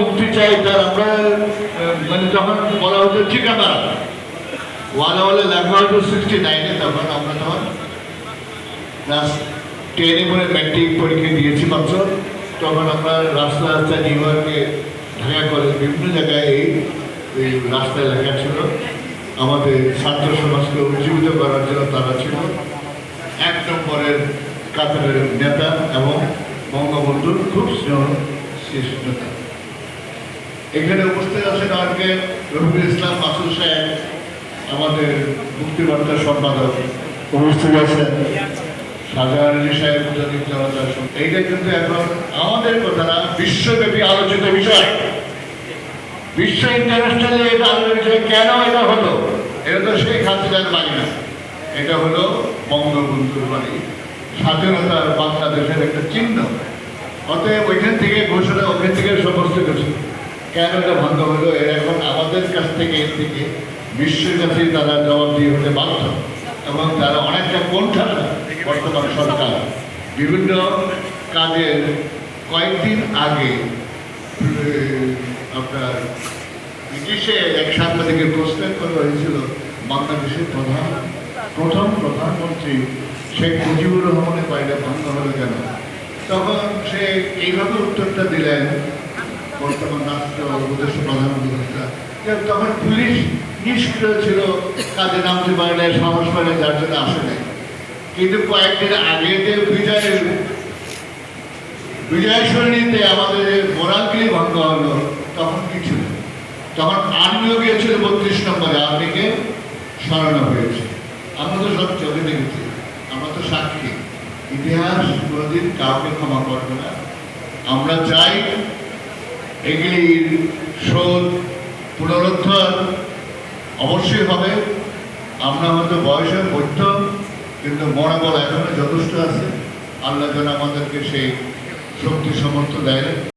মুক্তি চাই তার আমরা মানে যখন বলা হতো ঠিকানা ওয়ালে ওয়ালে লেখা হতো 69-এ, তখন আমরা তখন ক্লাস 10-এ করে ম্যাট্রিক পরীক্ষা দিয়েছি মাত্র। তখন আমরা রাস্তা রাস্তায় নিউ ইয়র্কে, ঢাকা কলেজ, বিভিন্ন জায়গায় এই রাস্তায় লেখা ছিল। আমাদের ছাত্র সমাজকে উজ্জীবিত করার জন্য তারা ছিল 1 নম্বরের কাতারের নেতা এবং বঙ্গবন্ধুর খুব স্নেহ নেতা। এখানে উপস্থিত আছেন আজকে রফিকুল ইসলাম মাসুদ সাহেব, আমাদের মুক্তিবার্তার সম্পাদক। উপস্থিত আছেন শাহজাহান আলী সাহেব, এইটা কিন্তু এখন আমাদের কথা না, বিশ্বব্যাপী আলোচিত বিষয়। বিশ্ব ইন্টারন্যাশনালি এটা আলোচিত। কেন এটা হলো? এটা তো শেখ হাসিনার বাড়ি না, এটা হলো বঙ্গবন্ধুর বাড়ি, স্বাধীনতার বাংলাদেশের একটা চিহ্ন। অতএব ওইখান থেকে ঘোষণা, ওখান থেকে সমস্ত কিছু কেন এটা ভঙ্গ হলো, এর এখন আমাদের কাছ থেকে এর থেকে বিশ্বের কাছে তারা জবাব দিয়ে হতে বাধ্য। এবং তারা অনেকটা কোণঠাসা বর্তমান সরকার। বিভিন্ন কাজের কয়েকদিন আগে আপনার ব্রিটিশে এক সাংবাদিকের প্রশ্ন করা হয়েছিল, বাংলাদেশের প্রথম প্রধানমন্ত্রী শেখ মুজিবুর রহমানের বাইরে ভঙ্গ হলো কেন? তখন সে এইভাবে উত্তরটা দিলেন, বর্তমান রাষ্ট্র উপদেষ্টা, প্রধান উপদেষ্টা, যে তখন পুলিশ নিষ্ক্রিয় ছিল, কাজে নামতে পারে না, সাহস পারে, যার জন্য আসে নাই। কিন্তু কয়েকদিন আগে যে বিজয় সরণিতে আমাদের মোরালগুলি ভঙ্গ হলো, তখন কি ছিল? তখন আর্মিও গিয়েছিল 32 নম্বরে, আর্মিকে সরানো হয়েছে। আমরা তো সব চোখে দেখেছি, আমরা তো সাক্ষী। ইতিহাস কোনোদিন কাউকে ক্ষমা করবে না। আমরা চাই এগুলির শোধ, পুনরুদ্ধার অবশ্যই হবে। আমরা হয়তো বয়সের মধ্য, কিন্তু মনোবল এখনো যথেষ্ট আছে। আল্লাহ যেন আমাদেরকে সেই শক্তি সমর্থ দেয়।